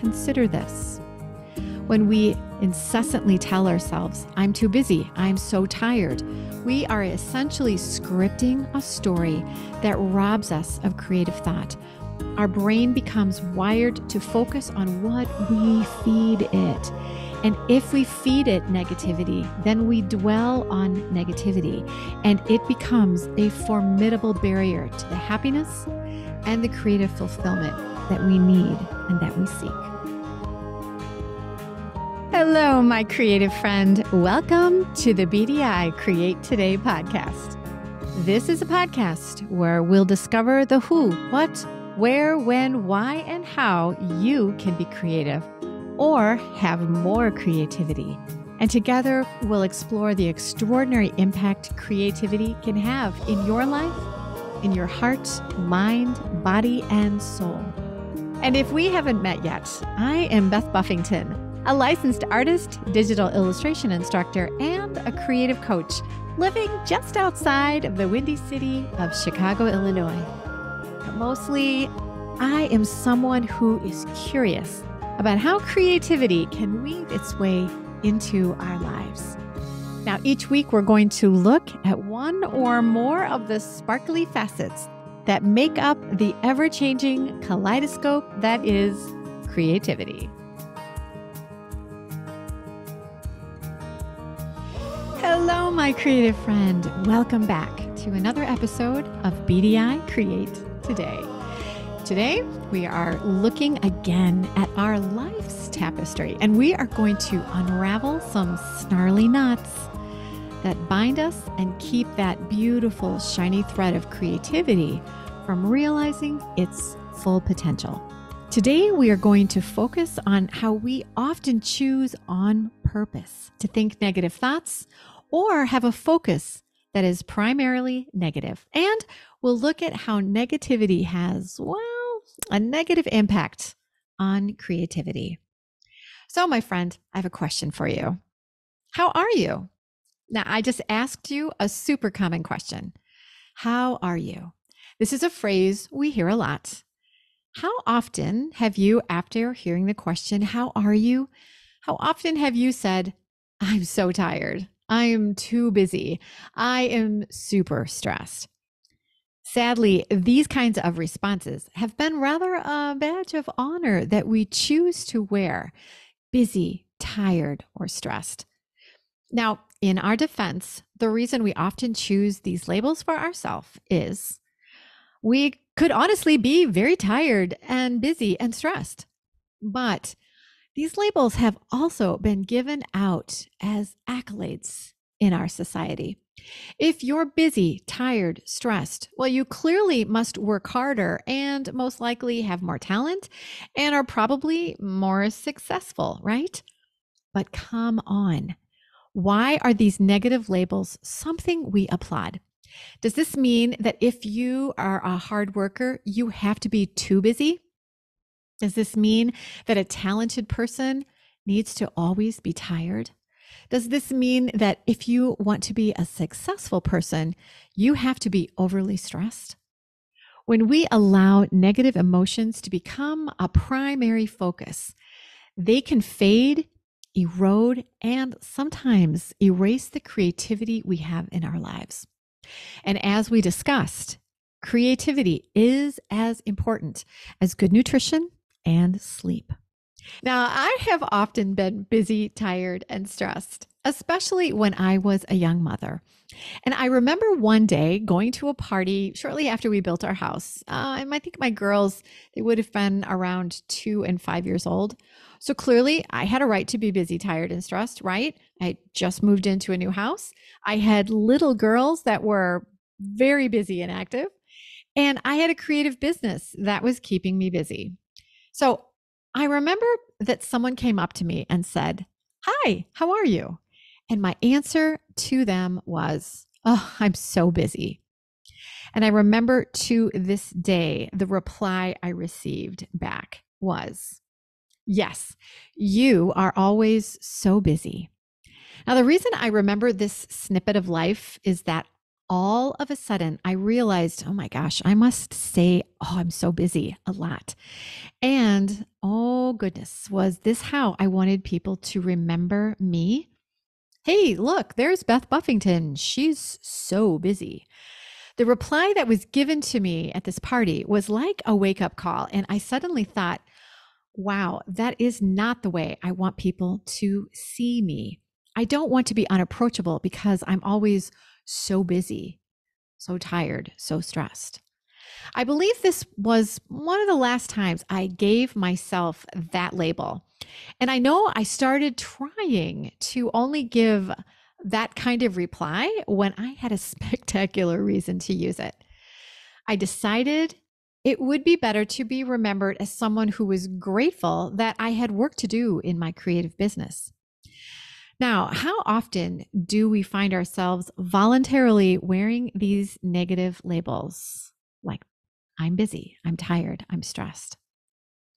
consider this. When we incessantly tell ourselves, I'm too busy, I'm so tired, we are essentially scripting a story that robs us of creative thought. Our brain becomes wired to focus on what we feed it. And if we feed it negativity, then we dwell on negativity, and it becomes a formidable barrier to the happiness and the creative fulfillment that we need and that we seek. Hello, my creative friend. Welcome to the BDI Create Today podcast. This is a podcast where we'll discover the who, what, where, when, why, and how you can be creative or have more creativity. And together, we'll explore the extraordinary impact creativity can have in your life, in your heart, mind, body, and soul. And if we haven't met yet, I am Beth Buffington, a licensed artist, digital illustration instructor, and a creative coach living just outside of the windy city of Chicago, Illinois. But mostly, I am someone who is curious about how creativity can weave its way into our lives. Now, each week we're going to look at one or more of the sparkly facets that make up the ever-changing kaleidoscope that is creativity. Hello, my creative friend. Welcome back to another episode of BDI Create Today. Today, we are looking again at our life's tapestry, and we are going to unravel some snarly knots that bind us and keep that beautiful, shiny thread of creativity from realizing its full potential. Today, we are going to focus on how we often choose on purpose to think negative thoughts or have a focus that is primarily negative. And we'll look at how negativity has, a negative impact on creativity. So, my friend, I have a question for you. How are you? Now, I just asked you a super common question. How are you? This is a phrase we hear a lot. How often have you, after hearing the question, how are you? How often have you said, I'm so tired. I am too busy. I am super stressed. Sadly, these kinds of responses have been rather a badge of honor that we choose to wear, busy, tired, or stressed. Now, in our defense, the reason we often choose these labels for ourselves is we could honestly be very tired and busy and stressed. But these labels have also been given out as accolades in our society. If you're busy, tired, stressed, well, you clearly must work harder and most likely have more talent and are probably more successful, right? But come on. Why are these negative labels something we applaud? Does this mean that if you are a hard worker, you have to be too busy? Does this mean that a talented person needs to always be tired? Does this mean that if you want to be a successful person, you have to be overly stressed? When we allow negative emotions to become a primary focus, they can fade, erode, and sometimes erase the creativity we have in our lives. And as we discussed, creativity is as important as good nutrition and sleep. Now, I have often been busy, tired, and stressed, especially when I was a young mother. And I remember one day going to a party shortly after we built our house. And I think my girls, they would have been around 2 and 5 years old. So clearly I had a right to be busy, tired, and stressed, right? I just moved into a new house. I had little girls that were very busy and active. And I had a creative business that was keeping me busy. So I remember that someone came up to me and said, "Hi, how are you?" And my answer to them was, "Oh, I'm so busy." And I remember to this day, the reply I received back was, "Yes, you are always so busy." Now, the reason I remember this snippet of life is that all of a sudden I realized, oh my gosh, I must say, oh, I'm so busy a lot. And oh goodness, was this how I wanted people to remember me? Hey, look, there's Beth Buffington. She's so busy. The reply that was given to me at this party was like a wake up call. And I suddenly thought, wow, that is not the way I want people to see me. I don't want to be unapproachable because I'm always so busy, so tired, so stressed. I believe this was one of the last times I gave myself that label. And I know I started trying to only give that kind of reply when I had a spectacular reason to use it. I decided it would be better to be remembered as someone who was grateful that I had work to do in my creative business. Now, how often do we find ourselves voluntarily wearing these negative labels? Like, I'm busy, I'm tired, I'm stressed.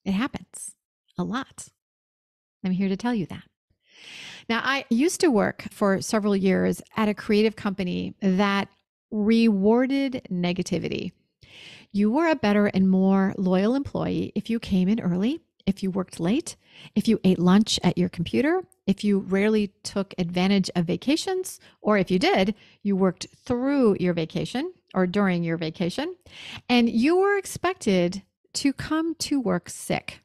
It happens a lot. I'm here to tell you that. Now, I used to work for several years at a creative company that rewarded negativity. You were a better and more loyal employee if you came in early, if you worked late, if you ate lunch at your computer, if you rarely took advantage of vacations, or if you did, you worked through your vacation or during your vacation, and you were expected to come to work sick.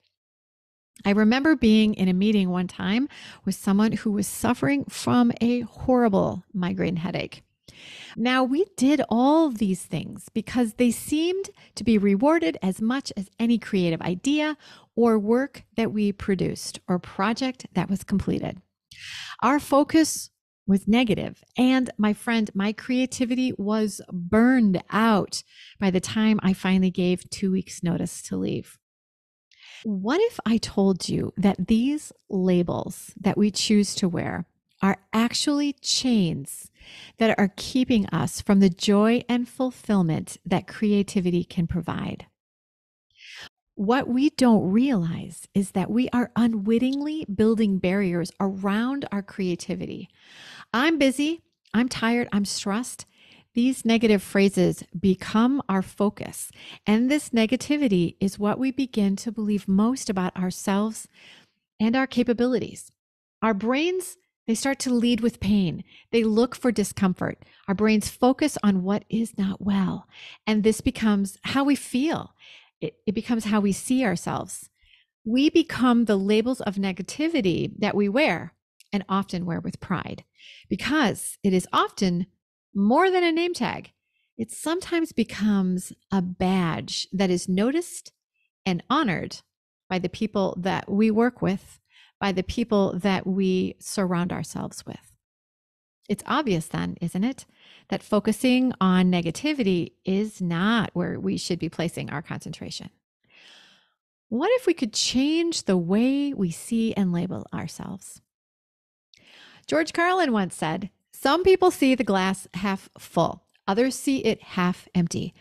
I remember being in a meeting one time with someone who was suffering from a horrible migraine headache. Now, we did all of these things because they seemed to be rewarded as much as any creative idea or work that we produced or project that was completed. Our focus was negative, and my friend, my creativity was burned out by the time I finally gave 2 weeks' notice to leave. What if I told you that these labels that we choose to wear are actually chains that are keeping us from the joy and fulfillment that creativity can provide? What we don't realize is that we are unwittingly building barriers around our creativity. I'm busy, I'm tired, I'm stressed. These negative phrases become our focus. And this negativity is what we begin to believe most about ourselves and our capabilities. Our brains, they start to lead with pain. They look for discomfort. Our brains focus on what is not well. And this becomes how we feel. It becomes how we see ourselves. We become the labels of negativity that we wear, and often wear with pride, because it is often more than a name tag. It sometimes becomes a badge that is noticed and honored by the people that we work with, by the people that we surround ourselves with. It's obvious then, isn't it, that focusing on negativity is not where we should be placing our concentration. What if we could change the way we see and label ourselves? George Carlin once said, "Some people see the glass half full, others see it half empty.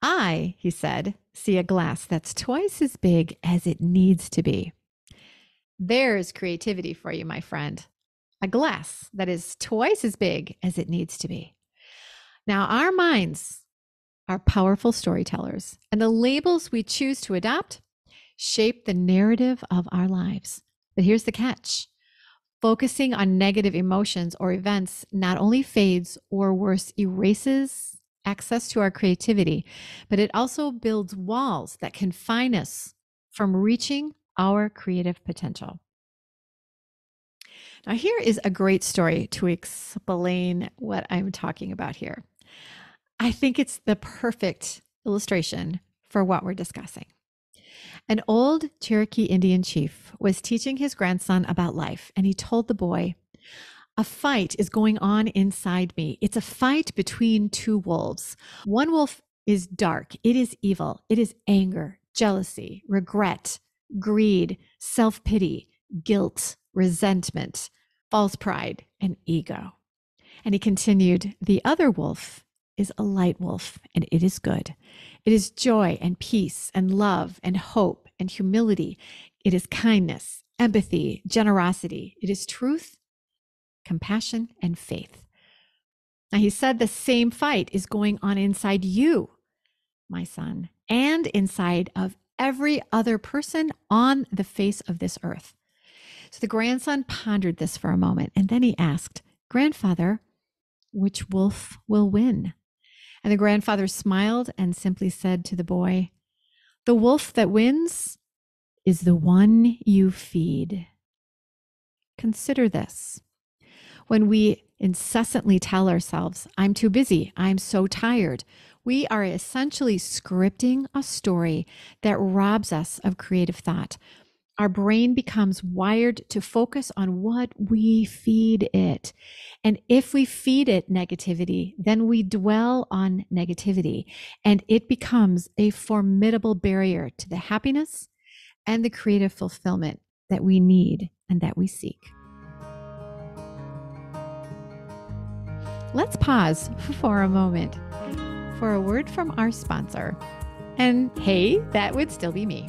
I," he said, "see a glass that's twice as big as it needs to be." There's creativity for you, my friend. A glass that is twice as big as it needs to be. Now, our minds are powerful storytellers, and the labels we choose to adopt shape the narrative of our lives. But here's the catch. Focusing on negative emotions or events not only fades or worse, erases access to our creativity, but it also builds walls that confine us from reaching our creative potential. Now, here is a great story to explain what I'm talking about here. I think it's the perfect illustration for what we're discussing. An old Cherokee Indian chief was teaching his grandson about life, and he told the boy, "A fight is going on inside me. It's a fight between two wolves. One wolf is dark. It is evil. It is anger, jealousy, regret, greed, self-pity, guilt, resentment, false pride, and ego." And he continued, "The other wolf is a light wolf, and it is good. It is joy and peace and love and hope and humility. It is kindness, empathy, generosity. It is truth, compassion, and faith." Now, he said the same fight is going on inside you, my son, and inside of every other person on the face of this earth. So the grandson pondered this for a moment, and then he asked, Grandfather, which wolf will win? And the grandfather smiled and simply said to the boy, the wolf that wins is the one you feed. Consider this. When we incessantly tell ourselves, I'm too busy, I'm so tired, we are essentially scripting a story that robs us of creative thought. Our brain becomes wired to focus on what we feed it. And if we feed it negativity, then we dwell on negativity, and it becomes a formidable barrier to the happiness and the creative fulfillment that we need and that we seek. Let's pause for a moment for a word from our sponsor. And hey, that would still be me.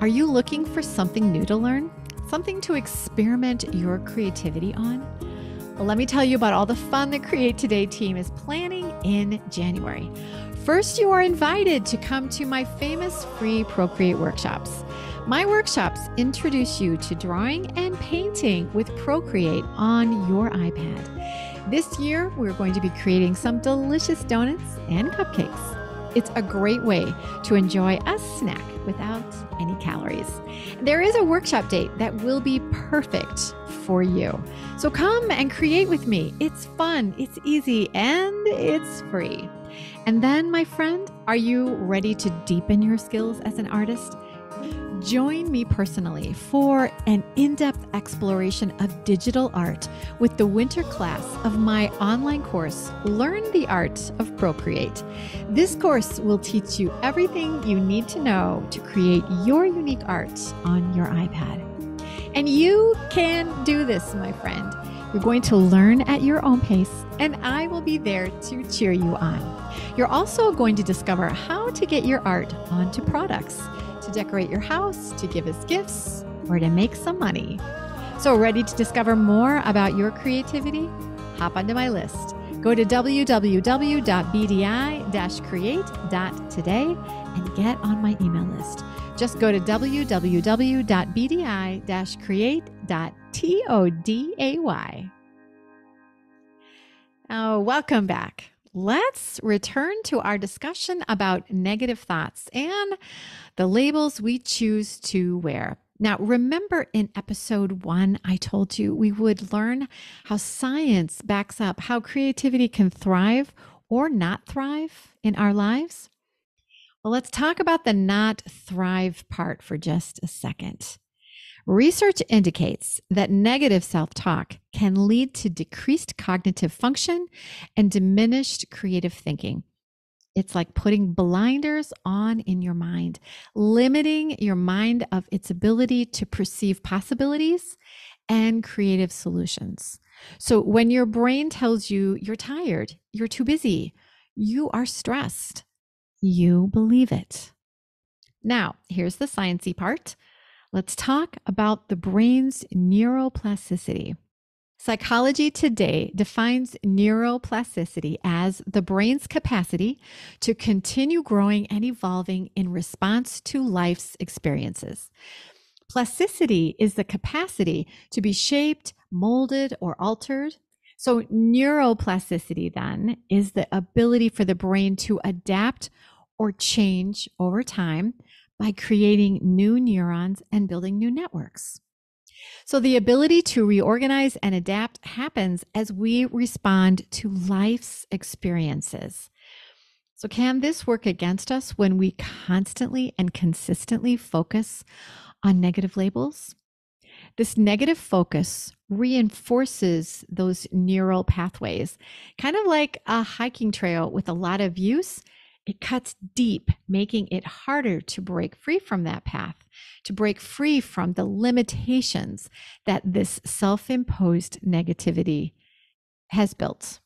Are you looking for something new to learn? Something to experiment your creativity on? Well, let me tell you about all the fun the Create Today team is planning in January. First, you are invited to come to my famous free Procreate workshops. My workshops introduce you to drawing and painting with Procreate on your iPad. This year, we're going to be creating some delicious donuts and cupcakes. It's a great way to enjoy a snack without any calories. There is a workshop date that will be perfect for you. So come and create with me. It's fun, it's easy, and it's free. And then, my friend, are you ready to deepen your skills as an artist? Join me personally for an in-depth exploration of digital art with the winter class of my online course, Learn the Art of Procreate. This course will teach you everything you need to know to create your unique art on your iPad. And you can do this, my friend. You're going to learn at your own pace, and I will be there to cheer you on. You're also going to discover how to get your art onto products, to decorate your house, to give as gifts, or to make some money. So ready to discover more about your creativity? Hop onto my list. Go to www.bdi-create.today and get on my email list. Just go to www.bdi-create.today. Oh, welcome back. Let's return to our discussion about negative thoughts and the labels we choose to wear. Now, remember in episode 1, I told you we would learn how science backs up how creativity can thrive or not thrive in our lives? Well, let's talk about the not thrive part for just a second. Research indicates that negative self-talk can lead to decreased cognitive function and diminished creative thinking. It's like putting blinders on in your mind, limiting your mind of its ability to perceive possibilities and creative solutions. So when your brain tells you you're tired, you're too busy, you are stressed, you believe it. Now, here's the sciencey part. Let's talk about the brain's neuroplasticity. Psychology Today defines neuroplasticity as the brain's capacity to continue growing and evolving in response to life's experiences. Plasticity is the capacity to be shaped, molded, or altered. So neuroplasticity then is the ability for the brain to adapt or change over time by creating new neurons and building new networks. So the ability to reorganize and adapt happens as we respond to life's experiences. So can this work against us when we constantly and consistently focus on negative labels? This negative focus reinforces those neural pathways, kind of like a hiking trail with a lot of use. It cuts deep, making it harder to break free from that path, to break free from the limitations that this self-imposed negativity has built.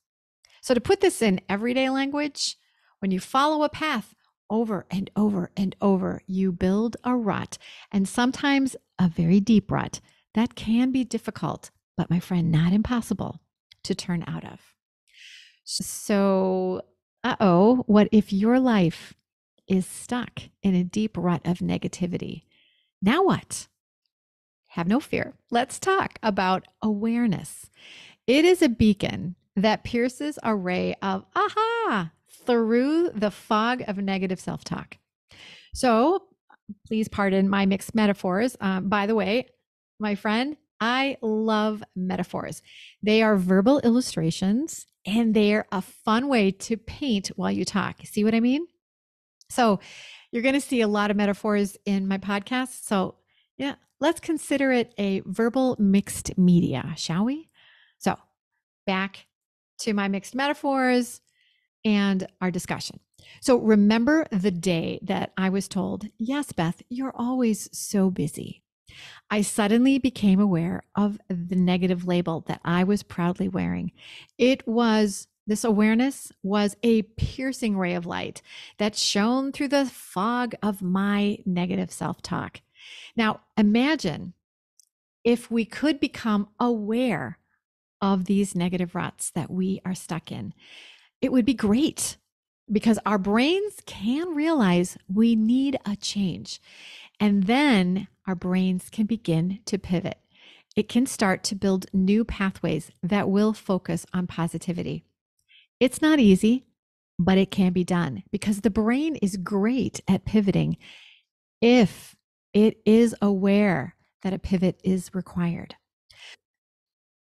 So to put this in everyday language, when you follow a path over and over and over, you build a rut, and sometimes a very deep rut that can be difficult, but my friend, not impossible to turn out of. So, what if your life is stuck in a deep rut of negativity? Now what? Have no fear. Let's talk about awareness. It is a beacon that pierces a ray of aha through the fog of negative self talk. So, please pardon my mixed metaphors. By the way, my friend, I love metaphors. They are verbal illustrations and they're a fun way to paint while you talk. See what I mean? So, you're going to see a lot of metaphors in my podcast. So, yeah, let's consider it a verbal mixed media, shall we? So, back to my mixed metaphors and our discussion. So, remember the day that I was told, yes, Beth, you're always so busy. I suddenly became aware of the negative label that I was proudly wearing. This awareness was a piercing ray of light that shone through the fog of my negative self talk. Now, imagine if we could become aware of these negative ruts that we are stuck in. It would be great because our brains can realize we need a change. And then our brains can begin to pivot. It can start to build new pathways that will focus on positivity. It's not easy, but it can be done because the brain is great at pivoting if it is aware that a pivot is required.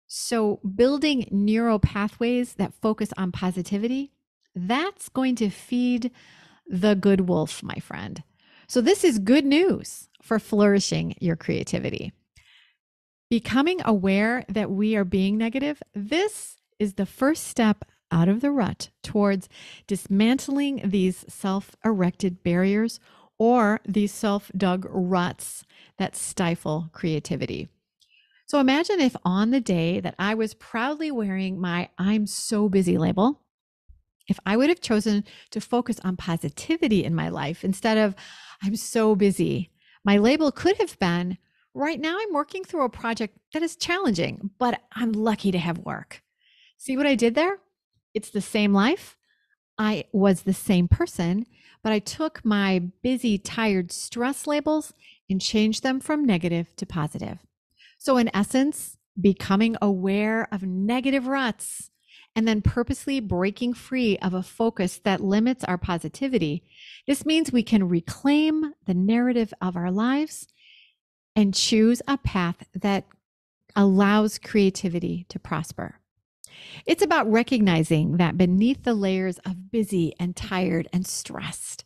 So, building neural pathways that focus on positivity, that's going to feed the good wolf, my friend. So, this is good news for flourishing your creativity. Becoming aware that we are being negative, this is the first step out of the rut towards dismantling these self erected barriers or these self dug ruts that stifle creativity. So imagine if on the day that I was proudly wearing my I'm so busy label, if I would have chosen to focus on positivity in my life instead of I'm so busy, my label could have been right now I'm working through a project that is challenging, but I'm lucky to have work. See what I did there? It's the same life. I was the same person, but I took my busy, tired, stress labels and changed them from negative to positive. So, in essence, becoming aware of negative ruts and then purposely breaking free of a focus that limits our positivity. This means we can reclaim the narrative of our lives and choose a path that allows creativity to prosper. It's about recognizing that beneath the layers of busy and tired and stressed,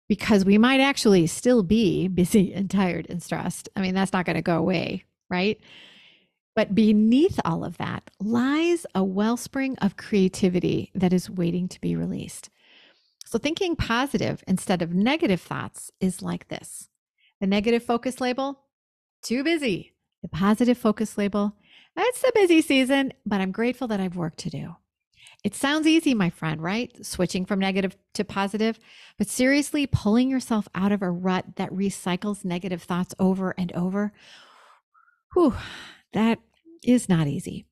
because we might actually still be busy and tired and stressed. I mean, that's not going to go away, right? But beneath all of that lies a wellspring of creativity that is waiting to be released. So, thinking positive instead of negative thoughts is like this: the negative focus label, too busy. The positive focus label, it's the busy season, but I'm grateful that I've work to do. It sounds easy, my friend, right? Switching from negative to positive, but seriously, pulling yourself out of a rut that recycles negative thoughts over and over, whew, that is not easy.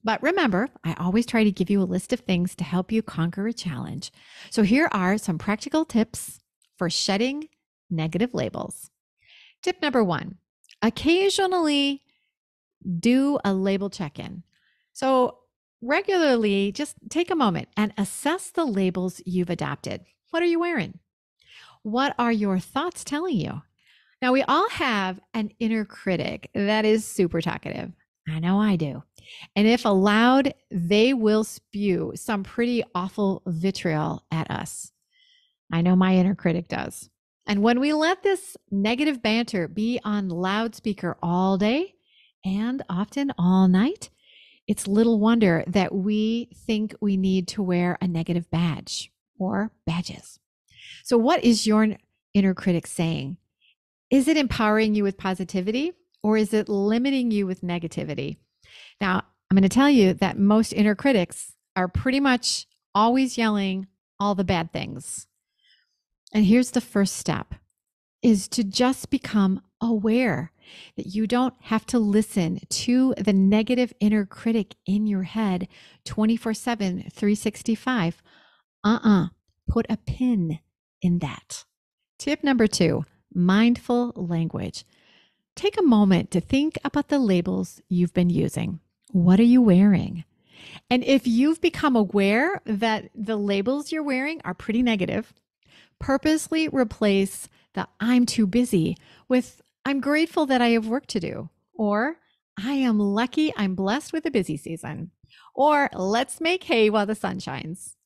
But remember, I always try to give you a list of things to help you conquer a challenge. So here are some practical tips for shedding negative labels. Tip number 1, occasionally do a label check-in. So regularly, just take a moment and assess the labels you've adopted. What are you wearing? What are your thoughts telling you? Now, we all have an inner critic that is super talkative. I know I do. And if allowed, they will spew some pretty awful vitriol at us. I know my inner critic does. And when we let this negative banter be on loudspeaker all day and often all night, it's little wonder that we think we need to wear a negative badge or badges. So, what is your inner critic saying? Is it empowering you with positivity or is it limiting you with negativity? Now, I'm going to tell you that most inner critics are pretty much always yelling all the bad things. And here's the first step is to just become aware that you don't have to listen to the negative inner critic in your head 24/7, 365. Put a pin in that. Tip number 2, mindful language. Take a moment to think about the labels you've been using. What are you wearing? And if you've become aware that the labels you're wearing are pretty negative, purposely replace the I'm too busy with I'm grateful that I have work to do, or I am lucky I'm blessed with a busy season, or let's make hay while the sun shines.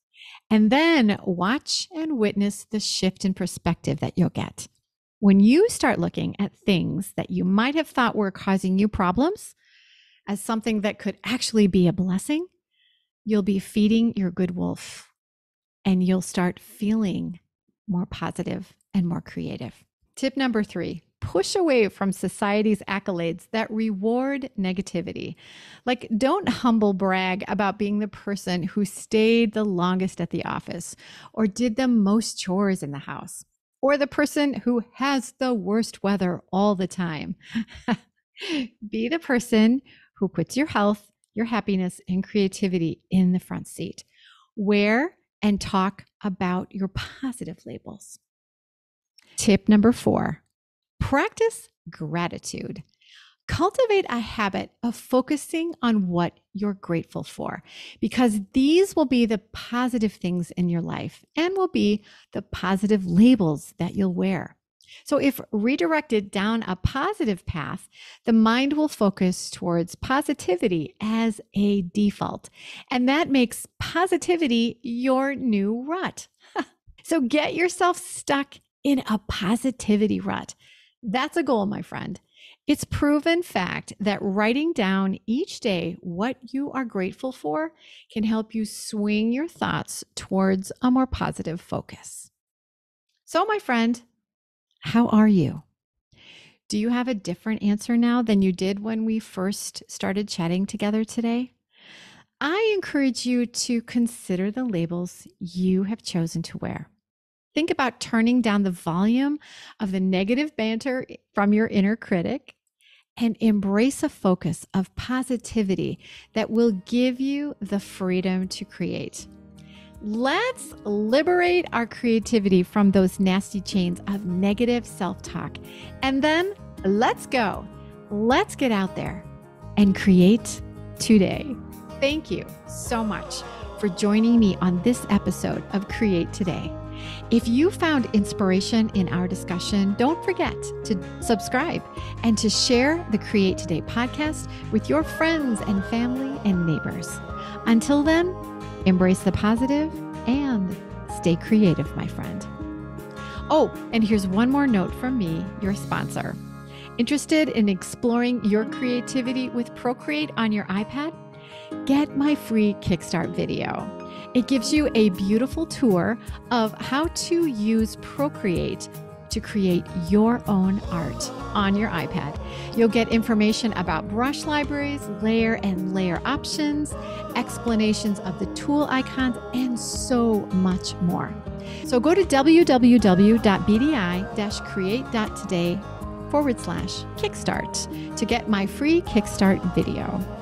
And then watch and witness the shift in perspective that you'll get. When you start looking at things that you might have thought were causing you problems as something that could actually be a blessing, you'll be feeding your good wolf and you'll start feeling more positive and more creative. Tip number 3, push away from society's accolades that reward negativity. Like, don't humble brag about being the person who stayed the longest at the office or did the most chores in the house, or the person who has the worst weather all the time. Be the person who puts your health, your happiness, and creativity in the front seat. Wear and talk about your positive labels. Tip number 4, practice gratitude. Cultivate a habit of focusing on what you're grateful for, because these will be the positive things in your life and will be the positive labels that you'll wear. So if redirected down a positive path, the mind will focus towards positivity as a default. And that makes positivity your new rut. So get yourself stuck in a positivity rut. That's a goal, my friend. It's proven fact that writing down each day what you are grateful for can help you swing your thoughts towards a more positive focus. So, my friend, how are you? Do you have a different answer now than you did when we first started chatting together today? I encourage you to consider the labels you have chosen to wear. Think about turning down the volume of the negative banter from your inner critic and embrace a focus of positivity that will give you the freedom to create. Let's liberate our creativity from those nasty chains of negative self-talk. And then let's go. Let's get out there and create today. Thank you so much for joining me on this episode of Create Today. If you found inspiration in our discussion, don't forget to subscribe and to share the Create Today podcast with your friends and family and neighbors. Until then, embrace the positive and stay creative, my friend. Oh, and here's one more note from me, your sponsor. Interested in exploring your creativity with Procreate on your iPad? Get my free Kickstart video. It gives you a beautiful tour of how to use Procreate to create your own art on your iPad. You'll get information about brush libraries, layer and layer options, explanations of the tool icons, and so much more. So go to www.bdi-create.today/Kickstart to get my free Kickstart video.